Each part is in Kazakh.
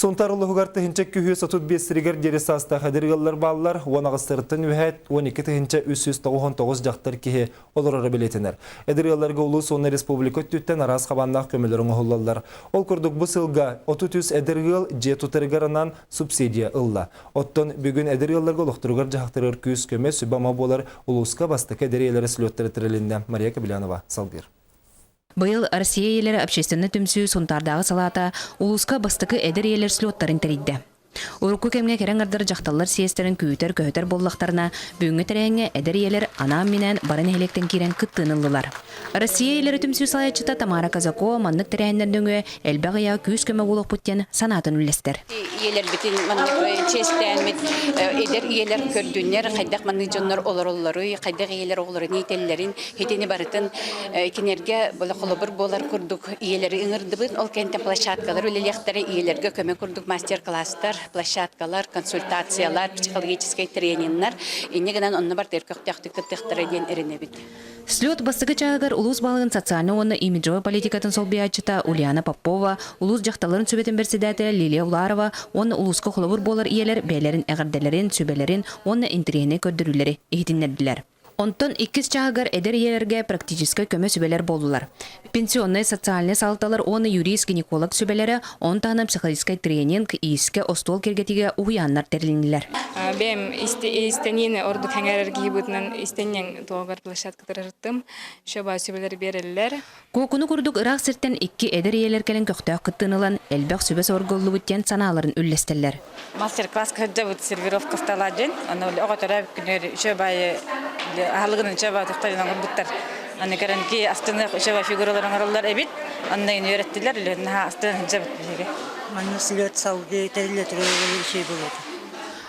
Сонтарылығығар тыхынча күхі сатут бесірігер дересаста қадырғалар балылар, онағыстырыттын үйәт 12 тыхынча 399 жақтар кеге олырары білетінер. Әдірғаларға ұлы соны республика түттен араз қабандақ көмелерін ұғылалар. Ол күрдік бұл сылға 30 әдірғал же тұтырғарынан субсидия ұлла. Оттон бүгін әдірғаларға ұлықтырғар жақтырыр күйіз көме сүбама болар ұлысқа бастық әдірелері слеттері тірелінде. Мария Кабелянова, Салбир. Быйыл Россия елері общественный түмсі сонтардағы салата улуска бастықы әдір елер слеттарын тәрейді. Урукку кемге керен ардыр жақталар сиестерін күйітер көйтер боллақтарына бүгінгі тәрәңе әдір елер анам менен барын електен керен күттінылылар. Россия елері түмсі салаятчыта Тамара Казако маннық тәрәңдердің әлбәғия күйіз көмі олық бұттен санатын үлестер. Елер бітін маннық честәмет әдір елер көрдіңер, қайдақ манны жонлар олар-олары, қайдақ елер олары нейтелерін, хетені барытын кенерге қолыбыр болар күрдік елері ыңырдыбын, ол кәнті площадкалар өлелектері елерге көмі күрдік мастер-класстар, площадкалар, консультациялар, психологический тренингler, инегенен онны бар теркөктәктәктәктәрдән эренебит. Слет бастыгы чагыр улус балыгын социальный онны имиджовый политикатын солбиячыта Ульяна Попова, улус жакталарын сөбетен председателя Лилия Уларова, онны улуска холовур болар иелер бәйләрен әгәрдәләрен, сөбәләрен, онны интерьене көддүрүләре ихтиннәдиләр. Онтон 2 чагыр эдер иелерге практически көмө сөбелер болдулар. Пенсионный социальный салталар, оны юрист гинеколог сөбелері, онтаны психологический тренинг, иске остол кергетиге уяннар терлинилер. Бем истенины орду хәңәрерге бутнан истенен тоғар площадкалар рыттым. Шоба сөбелер берелләр. Кокуну курдук Ирак сиртен 2 эдер иелер келен көктөк кыттыныла элбек сөбес орголлу буттен саналарын үллестеллер. Мастер-класс кыджабыт сервировка сталаден, аны оготара күнөр шобай Алгын чаба тохтайдан гурбуттар. Аны каранки астына чаба фигураларын аралар эбит. Аны үйрөттүлөр, илена астына чаба биге. Манны слет сауды тәрелетре шей болот.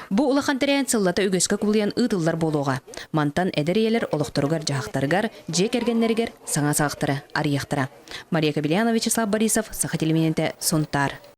Бу улахан терен сыллата үгөскө кулуян ыдыллар болуга. Мантан эдер олохторугар жахтаргар, же кергеннергер саңа сагыктыры, арыяктыра. Мария Кабелянова, Вячеслав Борисов, Саха телевидениете, Сонтар.